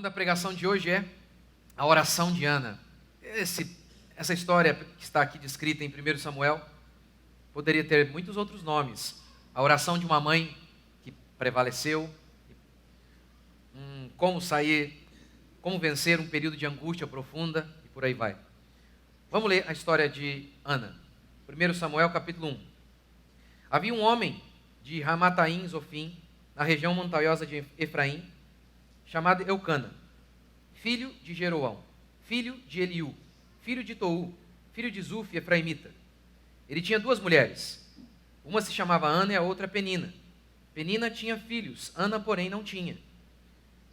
da pregação de hoje é a oração de Ana. Essa história que está aqui descrita em 1 Samuel poderia ter muitos outros nomes. A oração de uma mãe que prevaleceu, como vencer um período de angústia profunda e por aí vai. Vamos ler a história de Ana. 1 Samuel capítulo 1. Havia um homem de Ramataim Zofim, na região montanhosa de Efraim, chamado Eucana, filho de Jeroão, filho de Eliú, filho de Tou, filho de Zuf, efraimita. Ele tinha duas mulheres, uma se chamava Ana e a outra Penina. Penina tinha filhos, Ana, porém, não tinha.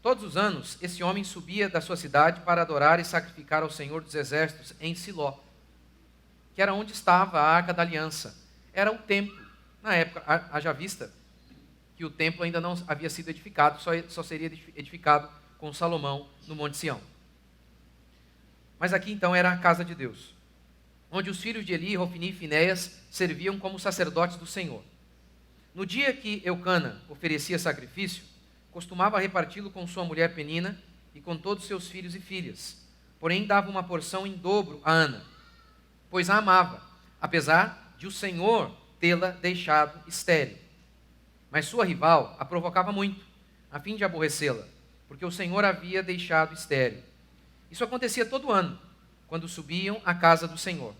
Todos os anos, esse homem subia da sua cidade para adorar e sacrificar ao Senhor dos Exércitos em Siló, que era onde estava a Arca da Aliança. Era o templo. Na época, haja vista que o templo ainda não havia sido edificado, só seria edificado com Salomão no Monte Sião. Mas aqui então era a casa de Deus, onde os filhos de Eli, Rofni e Finéias serviam como sacerdotes do Senhor. No dia que Eucana oferecia sacrifício, costumava reparti-lo com sua mulher Penina e com todos seus filhos e filhas, porém dava uma porção em dobro a Ana, pois a amava, apesar de o Senhor tê-la deixado estéril. Mas sua rival a provocava muito, a fim de aborrecê-la, porque o Senhor a havia deixado estéril. Isso acontecia todo ano, quando subiam à casa do Senhor.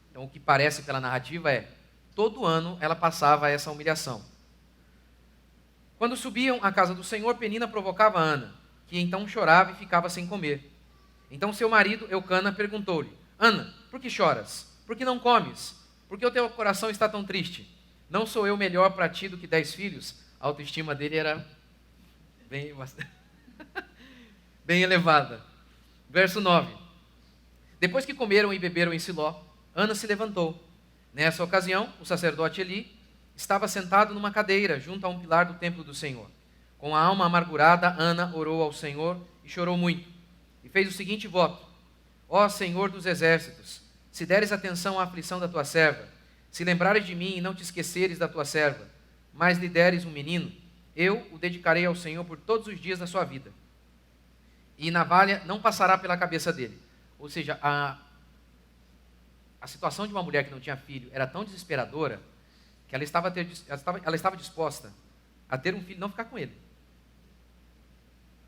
Então, o que parece pela narrativa é, todo ano ela passava essa humilhação. Quando subiam à casa do Senhor, Penina provocava Ana, que então chorava e ficava sem comer. Então seu marido, Eucana, perguntou-lhe: Ana, por que choras? Por que não comes? Por que o teu coração está tão triste? Não sou eu melhor para ti do que 10 filhos? A autoestima dele era bem elevada. Verso 9. Depois que comeram e beberam em Siló, Ana se levantou. Nessa ocasião, o sacerdote Eli estava sentado numa cadeira junto a um pilar do templo do Senhor. Com a alma amargurada, Ana orou ao Senhor e chorou muito. E fez o seguinte voto: Ó Senhor dos exércitos, se deres atenção à aflição da tua serva, se lembrares de mim e não te esqueceres da tua serva, mas lhe deres um menino, eu o dedicarei ao Senhor por todos os dias da sua vida. E navalha não passará pela cabeça dele. Ou seja, a situação de uma mulher que não tinha filho era tão desesperadora que ela estava disposta a ter um filho e não ficar com ele.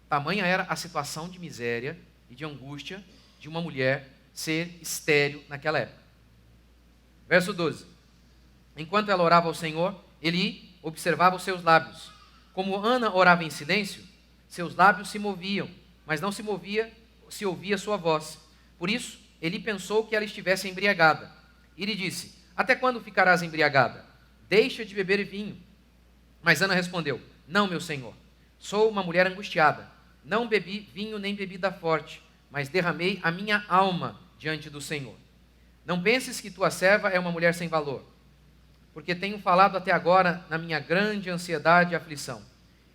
Tamanha era a situação de miséria e de angústia de uma mulher ser estéril naquela época. Verso 12. Enquanto ela orava ao Senhor, Eli observava os seus lábios. Como Ana orava em silêncio, seus lábios se moviam, mas não se ouvia sua voz. Por isso, Eli pensou que ela estivesse embriagada. E lhe disse: Até quando ficarás embriagada? Deixa de beber vinho. Mas Ana respondeu: Não, meu senhor, sou uma mulher angustiada. Não bebi vinho nem bebida forte, mas derramei a minha alma diante do Senhor. Não penses que tua serva é uma mulher sem valor, porque tenho falado até agora na minha grande ansiedade e aflição.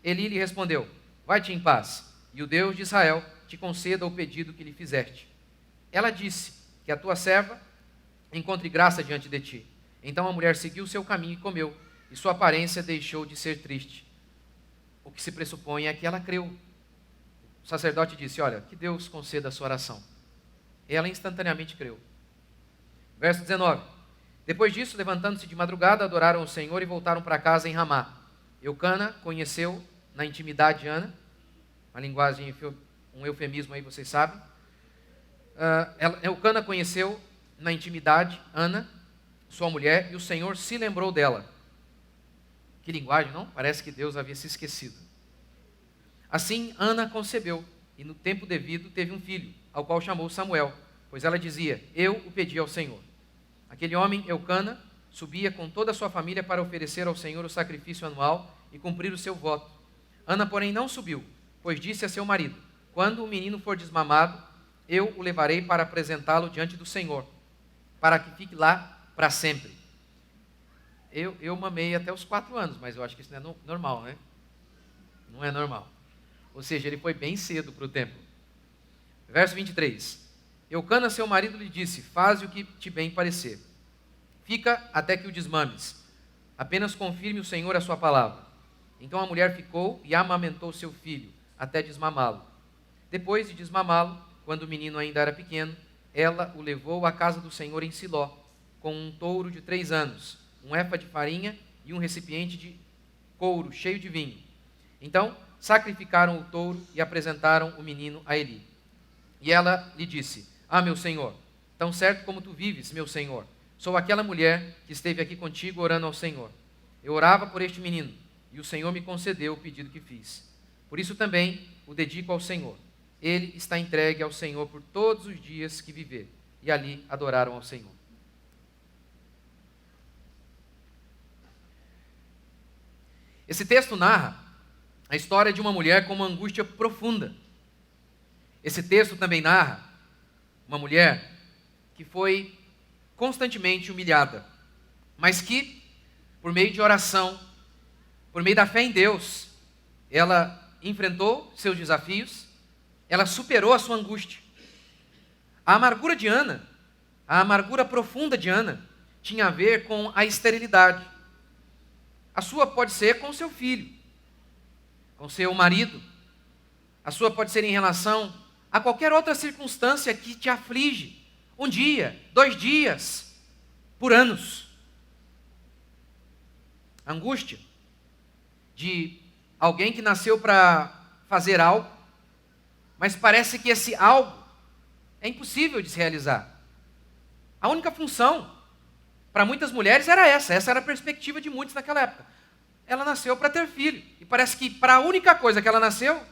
Eli lhe respondeu: Vai-te em paz, e o Deus de Israel te conceda o pedido que lhe fizeste. Ela disse: Que a tua serva encontre graça diante de ti. Então a mulher seguiu o seu caminho e comeu, e sua aparência deixou de ser triste. O que se pressupõe é que ela creu. O sacerdote disse: Olha, que Deus conceda a sua oração. Ela instantaneamente creu. Verso 19. Depois disso, levantando-se de madrugada, adoraram o Senhor e voltaram para casa em Ramá. Eucana conheceu na intimidade Ana, uma linguagem, um eufemismo aí, vocês sabem. Eucana conheceu na intimidade Ana, sua mulher, e o Senhor se lembrou dela. Que linguagem, não? Parece que Deus havia se esquecido. Assim, Ana concebeu, e no tempo devido teve um filho, ao qual chamou Samuel, pois ela dizia: Eu o pedi ao Senhor. Aquele homem, Eucana, subia com toda a sua família para oferecer ao Senhor o sacrifício anual e cumprir o seu voto. Ana, porém, não subiu, pois disse a seu marido: Quando o menino for desmamado, eu o levarei para apresentá-lo diante do Senhor, para que fique lá para sempre. Eu mamei até os 4 anos, mas eu acho que isso não é normal, né? Não é normal. Ou seja, ele foi bem cedo para o templo. Verso 23. Eucana, seu marido, lhe disse: Faze o que te bem parecer. Fica até que o desmames. Apenas confirme o Senhor a sua palavra. Então a mulher ficou e amamentou seu filho, até desmamá-lo. Depois de desmamá-lo, quando o menino ainda era pequeno, ela o levou à casa do Senhor em Siló, com um touro de 3 anos, um efa de farinha e um recipiente de couro cheio de vinho. Então sacrificaram o touro e apresentaram o menino a Eli. E ela lhe disse: Ah, meu senhor, tão certo como tu vives, meu senhor, sou aquela mulher que esteve aqui contigo orando ao Senhor. Eu orava por este menino, e o Senhor me concedeu o pedido que fiz. Por isso também o dedico ao Senhor. Ele está entregue ao Senhor por todos os dias que viver. E ali adoraram ao Senhor. Esse texto narra a história de uma mulher com uma angústia profunda. Esse texto também narra uma mulher que foi constantemente humilhada, mas que, por meio de oração, por meio da fé em Deus, ela enfrentou seus desafios, ela superou a sua angústia. A amargura de Ana, a amargura profunda de Ana, tinha a ver com a esterilidade. A sua pode ser com seu filho, com seu marido. A sua pode ser em relação a qualquer outra circunstância que te aflige. 1 dia, 2 dias, por anos. A angústia de alguém que nasceu para fazer algo, mas parece que esse algo é impossível de se realizar. A única função para muitas mulheres era essa era a perspectiva de muitos naquela época. Ela nasceu para ter filho, e parece que para a única coisa que ela nasceu,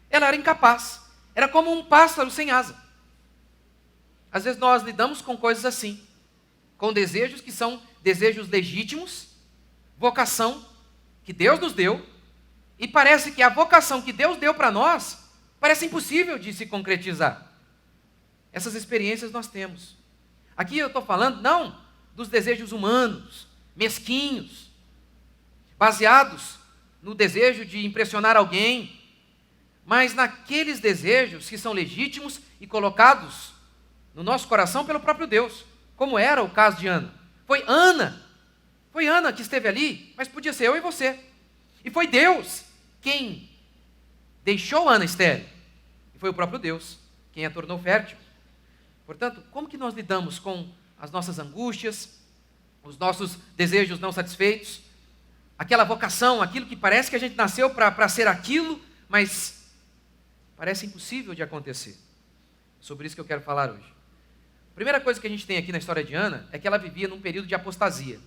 ela era incapaz. Era como um pássaro sem asa. Às vezes nós lidamos com coisas assim, com desejos que são desejos legítimos, vocação que Deus nos deu, e parece que a vocação que Deus deu para nós parece impossível de se concretizar. Essas experiências nós temos. Aqui eu estou falando não dos desejos humanos, mesquinhos, baseados no desejo de impressionar alguém, mas naqueles desejos que são legítimos e colocados no nosso coração pelo próprio Deus, como era o caso de Ana. Foi Ana que esteve ali, mas podia ser eu e você. E foi Deus quem deixou Ana estéril. E foi o próprio Deus quem a tornou fértil. Portanto, como que nós lidamos com as nossas angústias, os nossos desejos não satisfeitos, aquela vocação, aquilo que parece que a gente nasceu para ser aquilo, mas parece impossível de acontecer? Sobre isso que eu quero falar hoje. A primeira coisa que a gente tem aqui na história de Ana é que ela vivia num período de apostasia.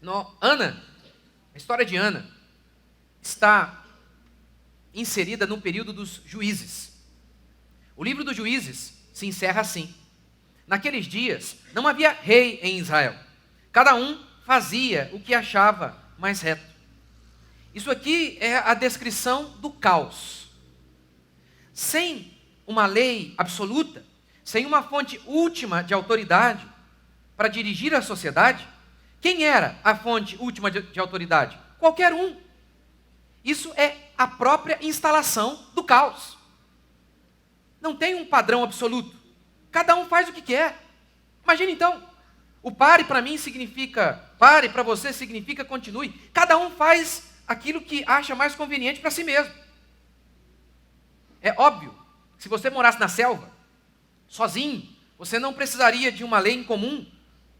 A história de Ana está inserida no período dos juízes. O livro dos juízes se encerra assim. Naqueles dias, não havia rei em Israel. Cada um fazia o que achava mais reto. Isso aqui é a descrição do caos. Sem uma lei absoluta, sem uma fonte última de autoridade para dirigir a sociedade, quem era a fonte última de autoridade? Qualquer um. Isso é a própria instalação do caos. Não tem um padrão absoluto. Cada um faz o que quer. Imagina então, o pare para mim significa pare, para você significa continue. Cada um faz aquilo que acha mais conveniente para si mesmo. É óbvio que se você morasse na selva, sozinho, você não precisaria de uma lei em comum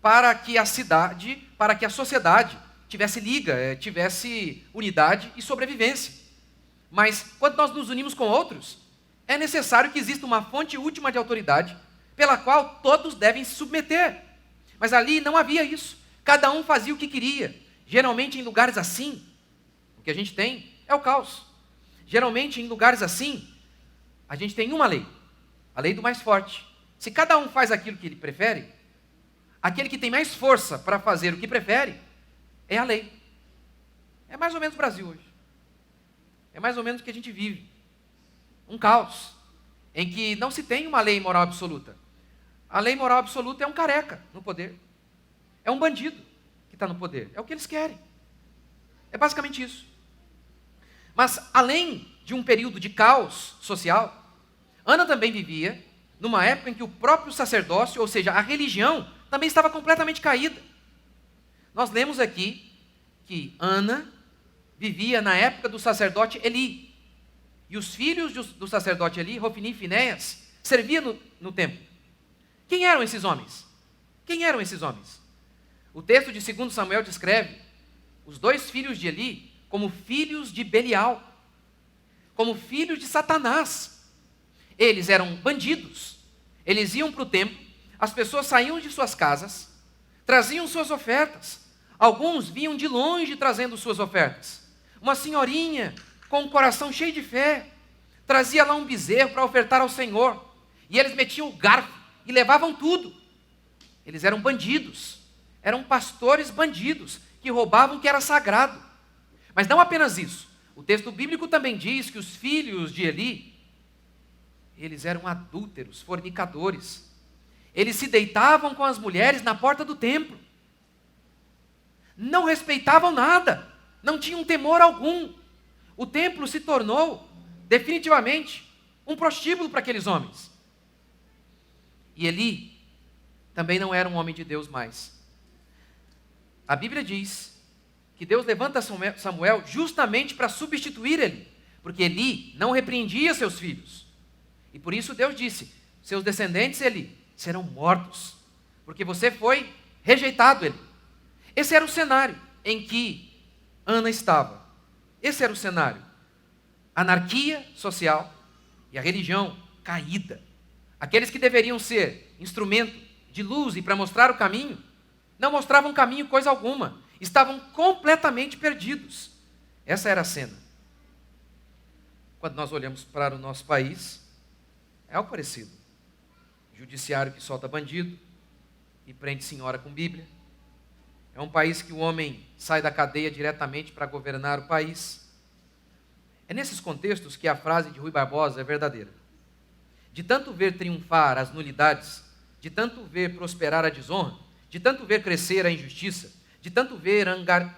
para que a cidade, para que a sociedade tivesse liga, tivesse unidade e sobrevivência. Mas quando nós nos unimos com outros, é necessário que exista uma fonte última de autoridade pela qual todos devem se submeter. Mas ali não havia isso. Cada um fazia o que queria. Geralmente em lugares assim, o que a gente tem é o caos. Geralmente em lugares assim, a gente tem uma lei, a lei do mais forte. Se cada um faz aquilo que ele prefere, aquele que tem mais força para fazer o que prefere é a lei. É mais ou menos o Brasil hoje. É mais ou menos o que a gente vive. Um caos, em que não se tem uma lei moral absoluta. A lei moral absoluta é um careca no poder. É um bandido que está no poder. É o que eles querem. É basicamente isso. Mas, além de um período de caos social, Ana também vivia numa época em que o próprio sacerdócio, ou seja, a religião, também estava completamente caída. Nós lemos aqui que Ana vivia na época do sacerdote Eli. e os filhos do sacerdote Eli, Hofni e Finéias, serviam no templo. Quem eram esses homens? Quem eram esses homens? O texto de 2 Samuel descreve os dois filhos de Eli como filhos de Belial, como filhos de Satanás. Eles eram bandidos. Eles iam para o templo, as pessoas saíam de suas casas, traziam suas ofertas. Alguns vinham de longe trazendo suas ofertas. Uma senhorinha com um coração cheio de fé trazia lá um bezerro para ofertar ao Senhor. E eles metiam o garfo e levavam tudo. Eles eram bandidos. Eram pastores bandidos que roubavam o que era sagrado. Mas não apenas isso. O texto bíblico também diz que os filhos de Eli, eles eram adúlteros, fornicadores. Eles se deitavam com as mulheres na porta do templo. Não respeitavam nada. Não tinham temor algum. O templo se tornou, definitivamente, um prostíbulo para aqueles homens. E Eli também não era um homem de Deus mais. A Bíblia diz que Deus levanta Samuel justamente para substituir Eli, porque Eli não repreendia seus filhos. E por isso Deus disse: seus descendentes, Eli, serão mortos, porque você foi rejeitado, Eli. Esse era o cenário em que Ana estava. Esse era o cenário. Anarquia social e a religião caída. Aqueles que deveriam ser instrumento de luz e para mostrar o caminho, não mostravam caminho coisa alguma. Estavam completamente perdidos. Essa era a cena. Quando nós olhamos para o nosso país, é algo parecido. Judiciário que solta bandido e prende senhora com Bíblia. É um país que o homem sai da cadeia diretamente para governar o país. É nesses contextos que a frase de Rui Barbosa é verdadeira. De tanto ver triunfar as nulidades, de tanto ver prosperar a desonra, de tanto ver crescer a injustiça, de tanto ver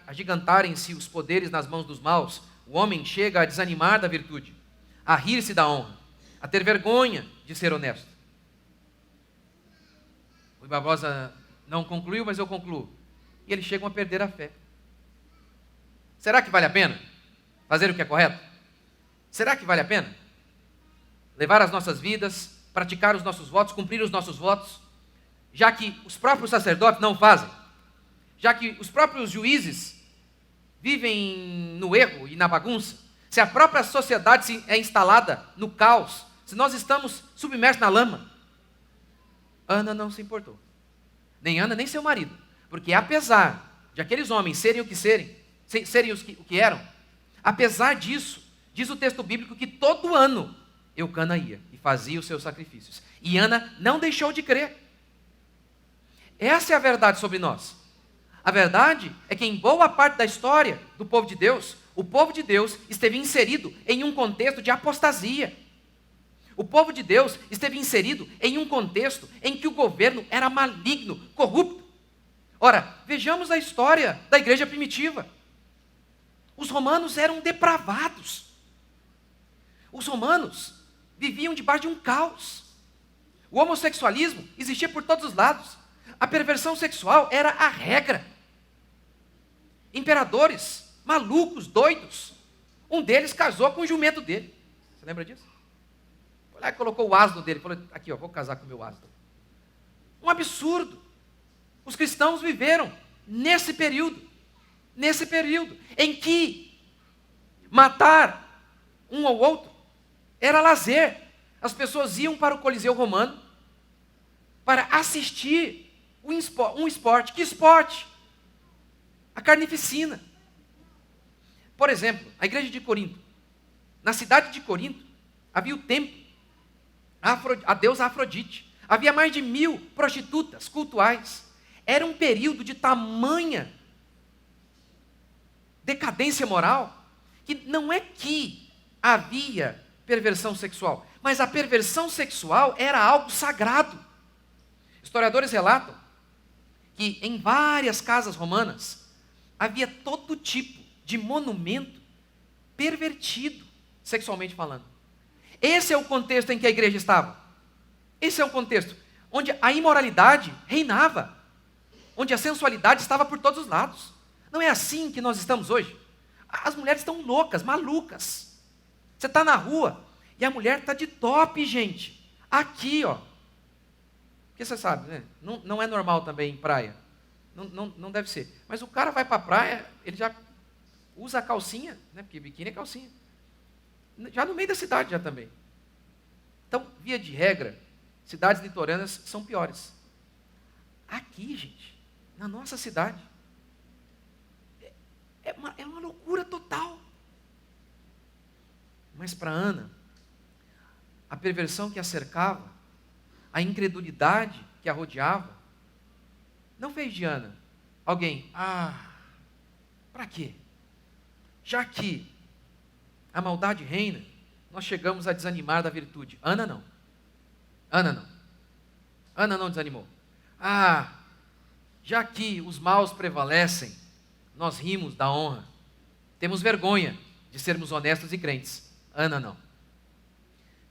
agigantarem-se os poderes nas mãos dos maus, o homem chega a desanimar da virtude, a rir-se da honra, a ter vergonha de ser honesto. Rui Barbosa não concluiu, mas eu concluo. E eles chegam a perder a fé. Será que vale a pena fazer o que é correto? Será que vale a pena levar as nossas vidas, praticar os nossos votos, cumprir os nossos votos, já que os próprios sacerdotes não fazem, já que os próprios juízes vivem no erro e na bagunça, se a própria sociedade é instalada no caos, se nós estamos submersos na lama? Ana não se importou. Nem Ana, nem seu marido. Porque apesar de aqueles homens serem o que eram, apesar disso, diz o texto bíblico que todo ano Eucana ia e fazia os seus sacrifícios. E Ana não deixou de crer. Essa é a verdade sobre nós. A verdade é que em boa parte da história do povo de Deus, o povo de Deus esteve inserido em um contexto de apostasia. O povo de Deus esteve inserido em um contexto em que o governo era maligno, corrupto. Ora, vejamos a história da igreja primitiva. Os romanos eram depravados. Os romanos viviam debaixo de um caos. O homossexualismo existia por todos os lados. A perversão sexual era a regra. Imperadores malucos, doidos. Um deles casou com o jumento dele. Você lembra disso? Foi lá e colocou o asno dele. Falou: aqui, ó, vou casar com o meu asno. Um absurdo. Os cristãos viveram nesse período em que matar um ao outro era lazer. As pessoas iam para o Coliseu Romano para assistir um esporte. Que esporte? A carnificina. Por exemplo, a igreja de Corinto. Na cidade de Corinto havia o templo a deusa Afrodite. Havia mais de 1000 prostitutas cultuais. Era um período de tamanha decadência moral que não é que havia perversão sexual, mas a perversão sexual era algo sagrado. Historiadores relatam que em várias casas romanas havia todo tipo de monumento pervertido, sexualmente falando. Esse é o contexto em que a igreja estava. Esse é o contexto onde a imoralidade reinava, onde a sensualidade estava por todos os lados. Não é assim que nós estamos hoje. As mulheres estão loucas, malucas. Você está na rua e a mulher está de top, gente. Aqui, ó. Porque você sabe, né? Não é normal também em praia. Não deve ser. Mas o cara vai para a praia, ele já usa a calcinha, né? Porque biquíni é calcinha. Já no meio da cidade já também. Então, via de regra, cidades litorâneas são piores. Aqui, gente, na nossa cidade, é uma loucura total. Mas para Ana, a perversão que a cercava, a incredulidade que a rodeava, não fez de Ana alguém, para quê? Já que a maldade reina, nós chegamos a desanimar da virtude. Ana não. Ana não desanimou. Já que os maus prevalecem, nós rimos da honra. Temos vergonha de sermos honestos e crentes. Ana não.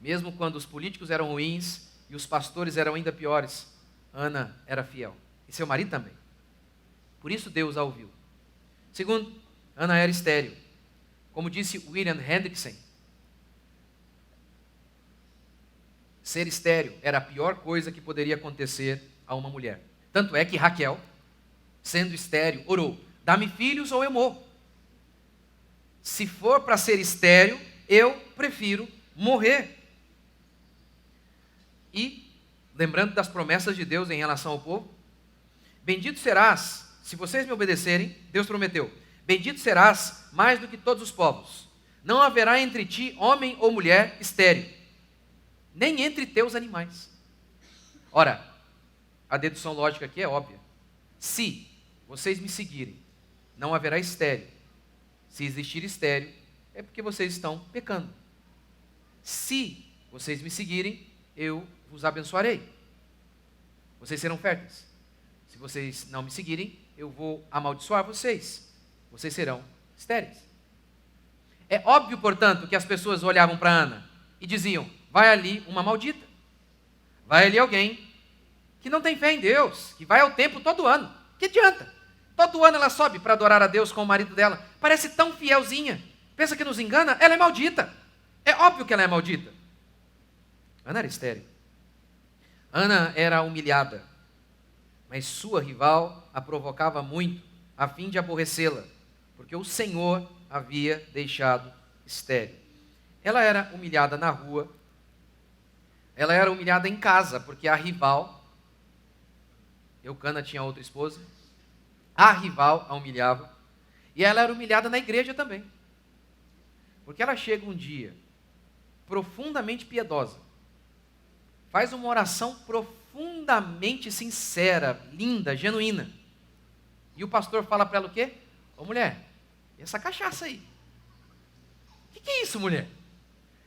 Mesmo quando os políticos eram ruins e os pastores eram ainda piores, Ana era fiel. E seu marido também. Por isso Deus a ouviu. Segundo, Ana era estéril. Como disse William Hendrickson, ser estéril era a pior coisa que poderia acontecer a uma mulher. Tanto é que Raquel, sendo estéril, orou: dá-me filhos ou eu morro. Se for para ser estéril, eu prefiro morrer. E, lembrando das promessas de Deus em relação ao povo, bendito serás, se vocês me obedecerem, Deus prometeu, bendito serás mais do que todos os povos. Não haverá entre ti homem ou mulher estéril, nem entre teus animais. Ora, a dedução lógica aqui é óbvia. Se vocês me seguirem, não haverá estéril. Se existir estéril, é porque vocês estão pecando. Se vocês me seguirem, eu vos abençoarei. Vocês serão férteis. Se vocês não me seguirem, eu vou amaldiçoar vocês. Vocês serão estéreis. É óbvio, portanto, que as pessoas olhavam para Ana e diziam: vai ali uma maldita. Vai ali alguém que não tem fé em Deus, que vai ao templo todo ano. Que adianta? Todo ano ela sobe para adorar a Deus com o marido dela. Parece tão fielzinha. Pensa que nos engana? Ela é maldita. É óbvio que ela é maldita. Ana era estéril. Ana era humilhada. Mas sua rival a provocava muito, a fim de aborrecê-la, porque o Senhor havia deixado estéril. Ela era humilhada na rua. Ela era humilhada em casa, porque a rival, Eucana tinha outra esposa, a rival a humilhava. E ela era humilhada na igreja também. Porque ela chega um dia profundamente piedosa, faz uma oração profundamente sincera, linda, genuína. E o pastor fala para ela o quê? Ô mulher, e essa cachaça aí? O que é isso, mulher?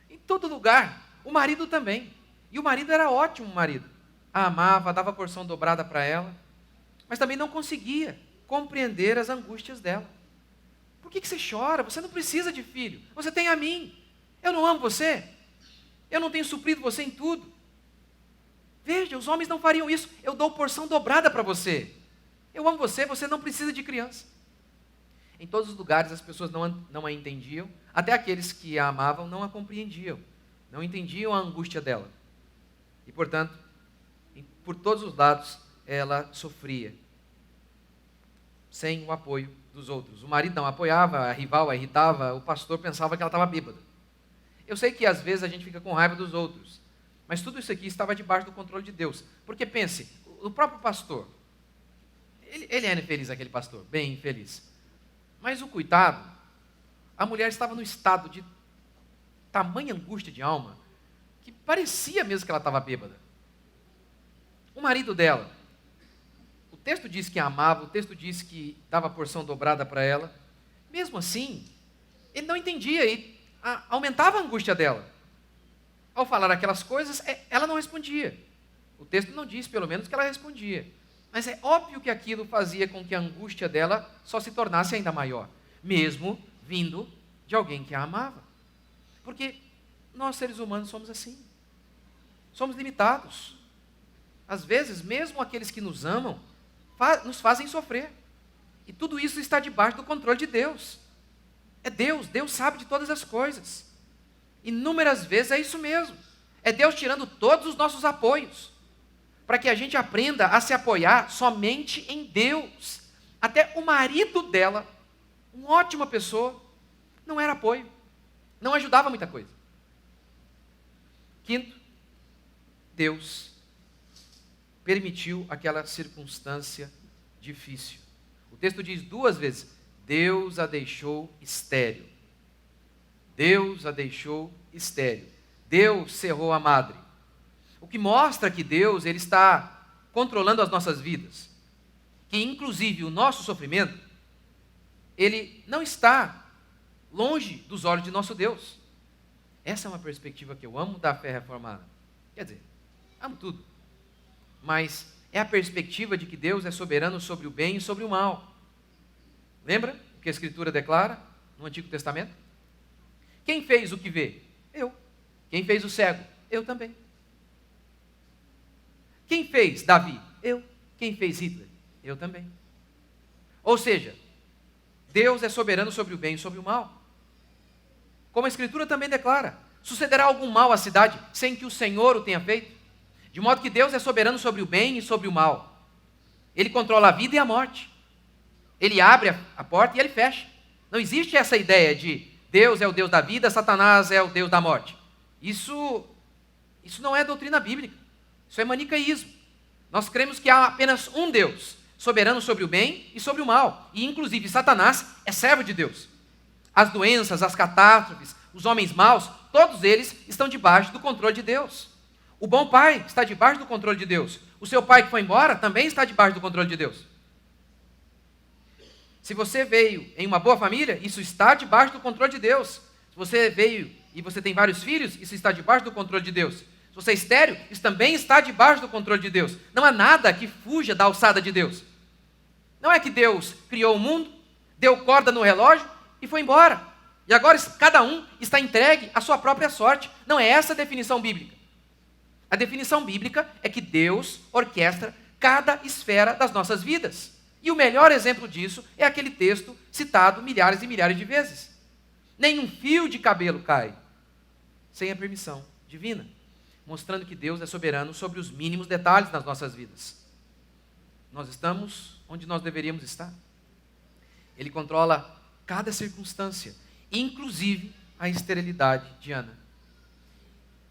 Em todo lugar, o marido também. E o marido era ótimo marido. A amava, dava porção dobrada para ela, mas também não conseguia compreender as angústias dela. Por que você chora? Você não precisa de filho. Você tem a mim. Eu não amo você. Eu não tenho suprido você em tudo. Veja, os homens não fariam isso. Eu dou porção dobrada para você. Eu amo você, você não precisa de criança. Em todos os lugares as pessoas não a entendiam. Até aqueles que a amavam não a compreendiam. Não entendiam a angústia dela. E, portanto, por todos os lados, ela sofria. Sem o apoio dos outros. O marido não apoiava, a rival a irritava, o pastor pensava que ela estava bêbada. Eu sei que às vezes a gente fica com raiva dos outros, mas tudo isso aqui estava debaixo do controle de Deus. Porque pense, o próprio pastor, ele era infeliz, aquele pastor, bem infeliz. Mas o coitado, a mulher estava no estado de tamanha angústia de alma, que parecia mesmo que ela estava bêbada. O marido dela, o texto diz que a amava, o texto diz que dava porção dobrada para ela. Mesmo assim, ele não entendia e aumentava a angústia dela. Ao falar aquelas coisas, ela não respondia. O texto não diz, pelo menos, que ela respondia. Mas é óbvio que aquilo fazia com que a angústia dela só se tornasse ainda maior, mesmo vindo de alguém que a amava. Porque nós, seres humanos, somos assim. Somos limitados. Às vezes, mesmo aqueles que nos amam, nos fazem sofrer. E tudo isso está debaixo do controle de Deus. É Deus, Deus sabe de todas as coisas. Inúmeras vezes é isso mesmo. É Deus tirando todos os nossos apoios, para que a gente aprenda a se apoiar somente em Deus. Até o marido dela, uma ótima pessoa, não era apoio, não ajudava muita coisa. Quinto, Deus permitiu aquela circunstância difícil. O texto diz 2 vezes: Deus a deixou estéril. Deus a deixou estéril. Deus cerrou a madre. O que mostra que Deus ele está controlando as nossas vidas. Que inclusive o nosso sofrimento, ele não está longe dos olhos de nosso Deus. Essa é uma perspectiva que eu amo da fé reformada. Quer dizer, amo tudo. Mas é a perspectiva de que Deus é soberano sobre o bem e sobre o mal. Lembra o que a Escritura declara no Antigo Testamento? Quem fez o que vê? Eu. Quem fez o cego? Eu também. Quem fez Davi? Eu. Quem fez Hitler? Eu também. Ou seja, Deus é soberano sobre o bem e sobre o mal. Como a Escritura também declara, sucederá algum mal à cidade sem que o Senhor o tenha feito? De modo que Deus é soberano sobre o bem e sobre o mal. Ele controla a vida e a morte. Ele abre a porta e ele fecha. Não existe essa ideia de Deus é o Deus da vida, Satanás é o Deus da morte. Isso não é doutrina bíblica. Isso é manicaísmo. Nós cremos que há apenas um Deus, soberano sobre o bem e sobre o mal. E inclusive Satanás é servo de Deus. As doenças, as catástrofes, os homens maus, todos eles estão debaixo do controle de Deus. O bom pai está debaixo do controle de Deus. O seu pai que foi embora também está debaixo do controle de Deus. Se você veio em uma boa família, isso está debaixo do controle de Deus. Se você veio e você tem vários filhos, isso está debaixo do controle de Deus. Se você é estéril, isso também está debaixo do controle de Deus. Não há nada que fuja da alçada de Deus. Não é que Deus criou o mundo, deu corda no relógio e foi embora. E agora cada um está entregue à sua própria sorte. Não é essa a definição bíblica. A definição bíblica é que Deus orquestra cada esfera das nossas vidas. E o melhor exemplo disso é aquele texto citado milhares e milhares de vezes. Nenhum fio de cabelo cai sem a permissão divina, mostrando que Deus é soberano sobre os mínimos detalhes das nossas vidas. Nós estamos onde nós deveríamos estar. Ele controla cada circunstância, inclusive a esterilidade de Ana,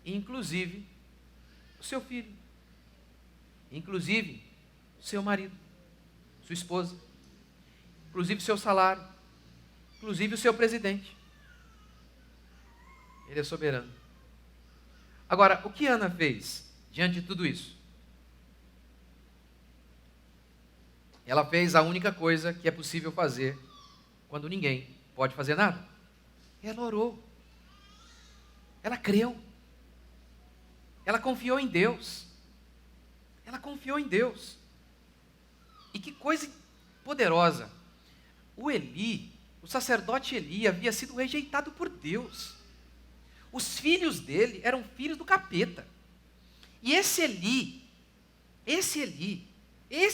inclusive o seu filho, inclusive o seu marido, sua esposa, inclusive o seu salário, inclusive o seu presidente. Ele é soberano. Agora, o que Ana fez diante de tudo isso? Ela fez a única coisa que é possível fazer quando ninguém pode fazer nada. Ela orou. Ela creu. Ela confiou em Deus. Ela confiou em Deus. E que coisa poderosa. O sacerdote Eli, havia sido rejeitado por Deus. Os filhos dele eram filhos do capeta. E esse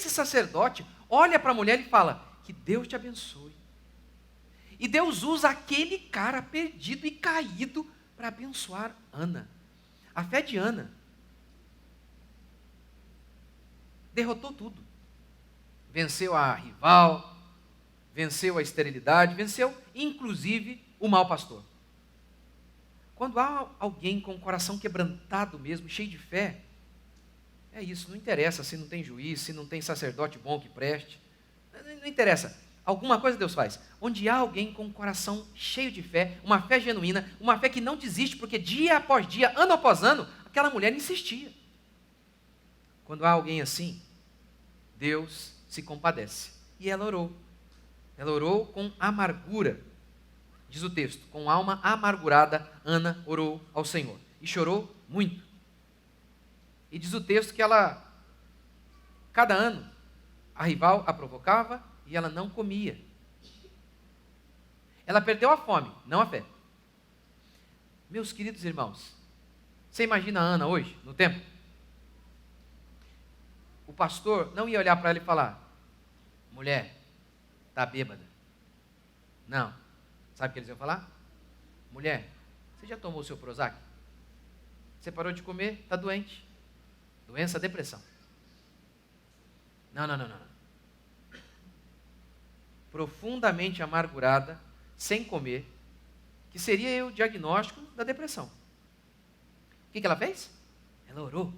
sacerdote, olha para a mulher e fala: que Deus te abençoe. E Deus usa aquele cara perdido e caído para abençoar Ana. A fé de Ana derrotou tudo. Venceu a rival, venceu a esterilidade, venceu inclusive o mau pastor. Quando há alguém com o coração quebrantado mesmo, cheio de fé, é isso, não interessa se não tem juiz, se não tem sacerdote bom que preste, não interessa, alguma coisa Deus faz. Onde há alguém com o coração cheio de fé, uma fé genuína, uma fé que não desiste, porque dia após dia, ano após ano, aquela mulher insistia. Quando há alguém assim, Deus se compadece. E ela orou. Ela orou com amargura. Diz o texto, com alma amargurada, Ana orou ao Senhor. E chorou muito. E diz o texto que ela, cada ano, a rival a provocava e ela não comia. Ela perdeu a fome, não a fé. Meus queridos irmãos, você imagina a Ana hoje, no templo? O pastor não ia olhar para ela e falar: mulher, está bêbada. Não. Sabe o que eles iam falar? Mulher, Você já tomou o seu Prozac? Você parou de comer, está doente. Doença, depressão. Não. Profundamente amargurada, sem comer, que seria o diagnóstico da depressão. O que ela fez? Ela orou.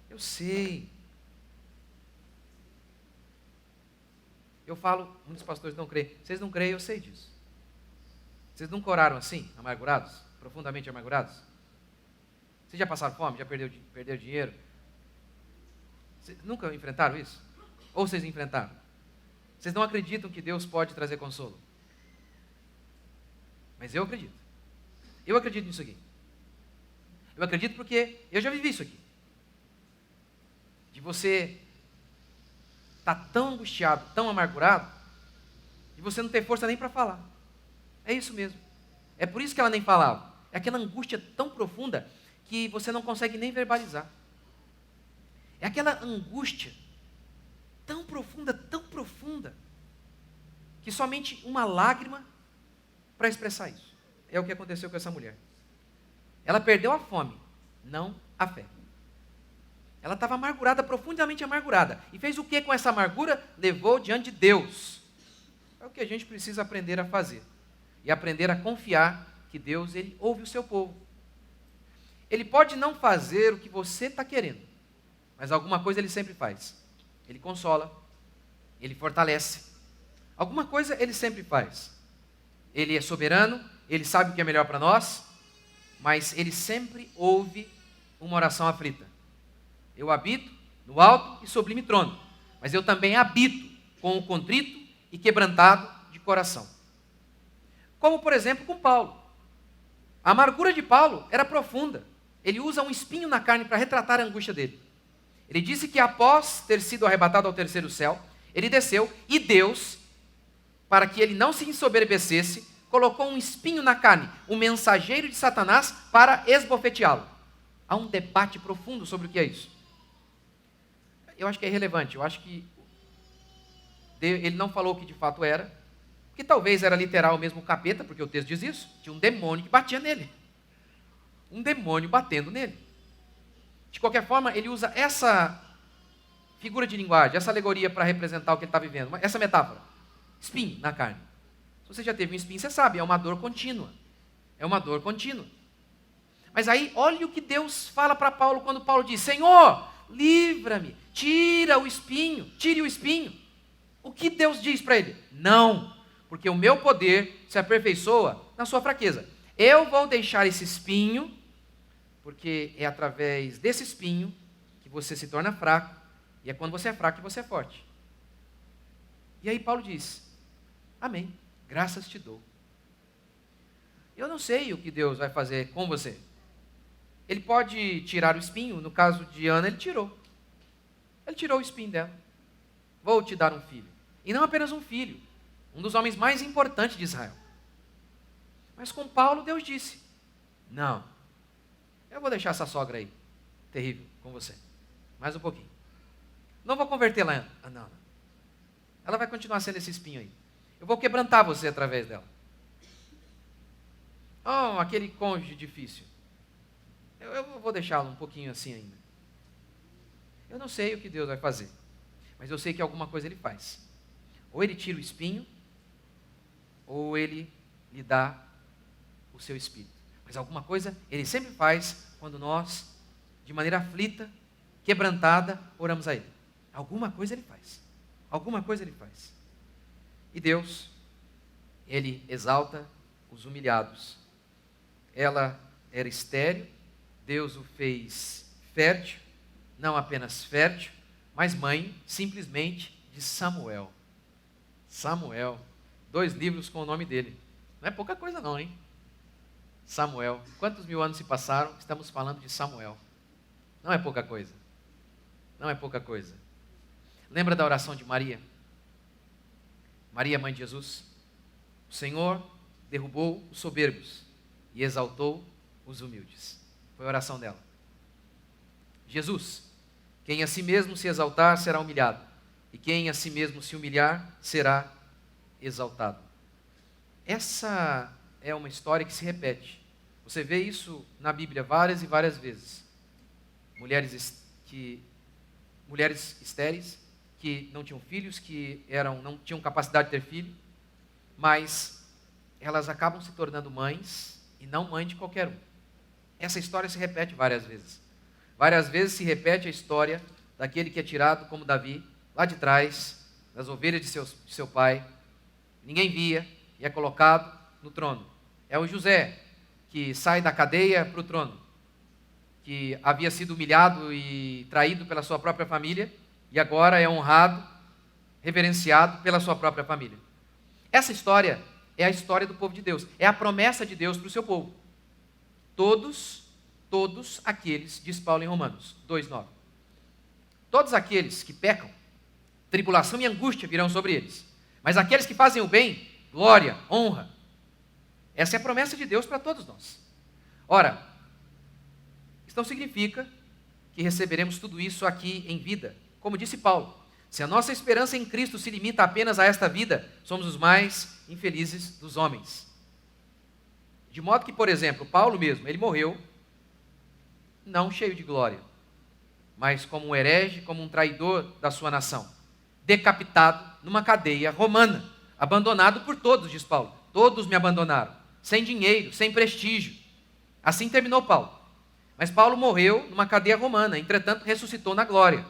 Eu sei. Eu falo, muitos pastores não creem. Vocês não creem, eu sei disso. Vocês nunca oraram assim, amargurados? Profundamente amargurados? Vocês já passaram fome? Já perderam dinheiro? Vocês nunca enfrentaram isso? Ou vocês enfrentaram? Vocês não acreditam que Deus pode trazer consolo? Mas eu acredito. Eu acredito nisso aqui. Eu acredito porque eu já vivi isso aqui. De você estar tão angustiado, tão amargurado, de você não ter força nem para falar. É isso mesmo. É por isso que ela nem falava. É aquela angústia tão profunda que você não consegue nem verbalizar. É aquela angústia tão profunda, que somente uma lágrima para expressar isso. É o que aconteceu com essa mulher. Ela perdeu a fome, não a fé. Ela estava amargurada, profundamente amargurada. E fez o que com essa amargura? Levou diante de Deus. É o que a gente precisa aprender a fazer. E aprender a confiar que Deus, Ele ouve o seu povo. Ele pode não fazer o que você está querendo, mas alguma coisa Ele sempre faz. Ele consola, Ele fortalece. Alguma coisa Ele sempre faz. Ele é soberano, Ele sabe o que é melhor para nós, mas Ele sempre ouve uma oração aflita. Eu habito no alto e sublime trono, mas eu também habito com o contrito e quebrantado de coração. Como, por exemplo, com Paulo. A amargura de Paulo era profunda. Ele usa um espinho na carne para retratar a angústia dele. Ele disse que após ter sido arrebatado ao terceiro céu, ele desceu e Deus, para que ele não se ensoberbecesse, colocou um espinho na carne, o mensageiro de Satanás, para esbofeteá-lo. Há um debate profundo sobre o que é isso. Eu acho que é irrelevante. Eu acho que ele não falou o que de fato era, que talvez era literal mesmo o capeta, porque o texto diz isso. Tinha um demônio que batia nele. Um demônio batendo nele. De qualquer forma, ele usa essa figura de linguagem, essa alegoria para representar o que ele está vivendo. Essa metáfora. Espinho na carne. Se você já teve um espinho, você sabe, é uma dor contínua. É uma dor contínua. Mas aí, olha o que Deus fala para Paulo quando Paulo diz: Senhor, livra-me, tire o espinho. O que Deus diz para ele? Não, porque o meu poder se aperfeiçoa na sua fraqueza. Eu vou deixar esse espinho, porque é através desse espinho que você se torna fraco, e é quando você é fraco que você é forte. E aí Paulo diz: amém, graças te dou. Eu não sei o que Deus vai fazer com você. Ele pode tirar o espinho, no caso de Ana, ele tirou. Ele tirou o espinho dela. Vou te dar um filho. E não apenas um filho, um dos homens mais importantes de Israel. Mas com Paulo, Deus disse: não, eu vou deixar essa sogra aí, terrível, com você. Mais um pouquinho. Não vou convertê-la. Não. Ela vai continuar sendo esse espinho aí. Eu vou quebrantar você através dela. Oh, aquele cônjuge difícil. Eu vou deixá-lo um pouquinho assim ainda. Eu não sei o que Deus vai fazer, mas eu sei que alguma coisa Ele faz. Ou Ele tira o espinho, ou Ele lhe dá o seu espírito. Mas alguma coisa Ele sempre faz quando nós, de maneira aflita, quebrantada, oramos a Ele. Alguma coisa Ele faz. Alguma coisa Ele faz. E Deus, Ele exalta os humilhados. Ela era estéril, Deus o fez fértil, não apenas fértil, mas mãe, simplesmente, de Samuel. Samuel, 2 livros com o nome dele. Não é pouca coisa não, hein? Samuel. Quantos mil anos se passaram? Estamos falando de Samuel. Não é pouca coisa. Não é pouca coisa. Lembra da oração de Maria? Maria, mãe de Jesus? O Senhor derrubou os soberbos e exaltou os humildes. Foi a oração dela. Jesus, quem a si mesmo se exaltar será humilhado, e quem a si mesmo se humilhar será exaltado. Essa é uma história que se repete. Você vê isso na Bíblia várias e várias vezes. Mulheres estéreis, que não tinham filhos, não tinham capacidade de ter filho, mas elas acabam se tornando mães, e não mãe de qualquer um. Essa história se repete várias vezes. Várias vezes se repete a história daquele que é tirado, como Davi, lá de trás, das ovelhas de seu pai, ninguém via, e é colocado no trono. É o José, que sai da cadeia para o trono, que havia sido humilhado e traído pela sua própria família, e agora é honrado, reverenciado pela sua própria família. Essa história é a história do povo de Deus, é a promessa de Deus para o seu povo. Todos aqueles, diz Paulo em Romanos 2,9, todos aqueles que pecam, tribulação e angústia virão sobre eles, mas aqueles que fazem o bem, glória, honra. Essa é a promessa de Deus para todos nós. Ora, isso não significa que receberemos tudo isso aqui em vida. Como disse Paulo, se a nossa esperança em Cristo se limita apenas a esta vida, somos os mais infelizes dos homens. De modo que, por exemplo, Paulo mesmo, ele morreu não cheio de glória, mas como um herege, como um traidor da sua nação, decapitado numa cadeia romana, abandonado por todos, diz Paulo. Todos me abandonaram, sem dinheiro, sem prestígio. Assim terminou Paulo. Mas Paulo morreu numa cadeia romana, entretanto ressuscitou na glória.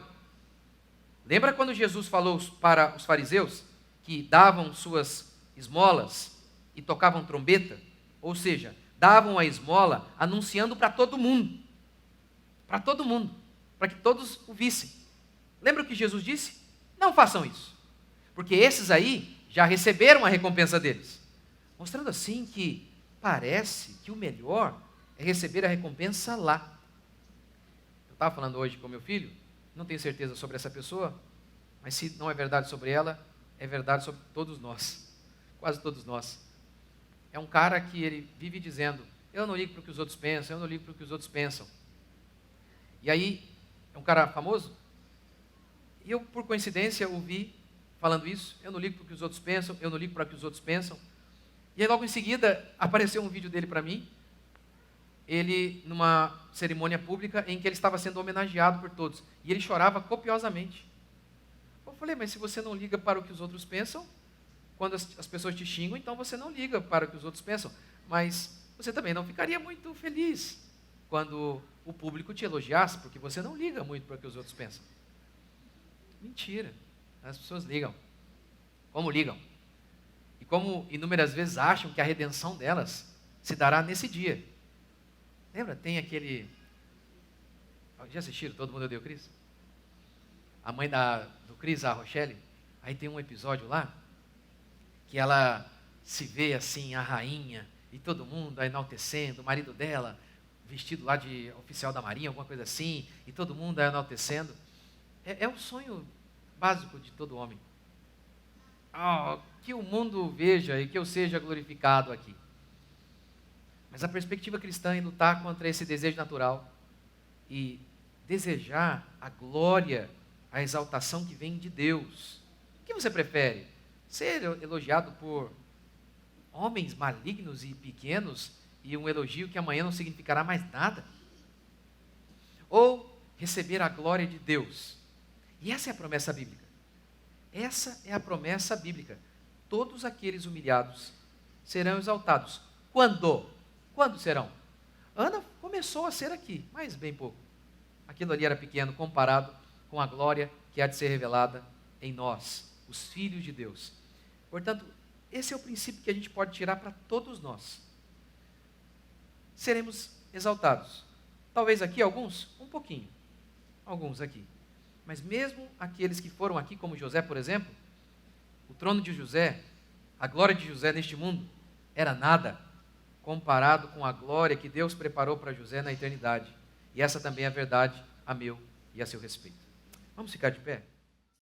Lembra quando Jesus falou para os fariseus que davam suas esmolas e tocavam trombeta? Ou seja, davam a esmola anunciando para todo mundo. Para todo mundo. Para que todos o vissem. Lembra o que Jesus disse? Não façam isso. Porque esses aí já receberam a recompensa deles. Mostrando assim que parece que o melhor é receber a recompensa lá. Eu estava falando hoje com meu filho, não tenho certeza sobre essa pessoa, mas se não é verdade sobre ela, é verdade sobre todos nós, quase todos nós. É um cara que ele vive dizendo, eu não ligo para o que os outros pensam, eu não ligo para o que os outros pensam. E aí, é um cara famoso, e eu por coincidência ouvi falando isso, eu não ligo para o que os outros pensam, eu não ligo para o que os outros pensam. E aí logo em seguida apareceu um vídeo dele para mim, ele numa cerimônia pública em que ele estava sendo homenageado por todos. E ele chorava copiosamente. Eu falei, mas se você não liga para o que os outros pensam, quando as pessoas te xingam, então você não liga para o que os outros pensam. Mas você também não ficaria muito feliz quando o público te elogiasse, porque você não liga muito para o que os outros pensam. Mentira. As pessoas ligam. Como ligam? E como inúmeras vezes acham que a redenção delas se dará nesse dia. Lembra? Tem aquele... Já assistiram Todo Mundo Odeia o Chris? A mãe do Chris, a Rochelle, aí tem um episódio lá, que ela se vê assim, a rainha, e todo mundo a enaltecendo, o marido dela, vestido lá de oficial da marinha, alguma coisa assim, e todo mundo a enaltecendo. É o sonho básico de todo homem. Que o mundo veja e que eu seja glorificado aqui. Mas a perspectiva cristã é lutar contra esse desejo natural e desejar a glória, a exaltação que vem de Deus. O que você prefere? Ser elogiado por homens malignos e pequenos e um elogio que amanhã não significará mais nada? Ou receber a glória de Deus? E essa é a promessa bíblica. Essa é a promessa bíblica. Todos aqueles humilhados serão exaltados. Quando? Quando serão? Ana começou a ser aqui, mas bem pouco. Aquilo ali era pequeno comparado com a glória que há de ser revelada em nós, os filhos de Deus. Portanto, esse é o princípio que a gente pode tirar para todos nós. Seremos exaltados. Talvez aqui alguns, um pouquinho. Alguns aqui. Mas mesmo aqueles que foram aqui, como José, por exemplo, o trono de José, a glória de José neste mundo, era nada comparado com a glória que Deus preparou para José na eternidade. E essa também é a verdade a meu e a seu respeito. Vamos ficar de pé?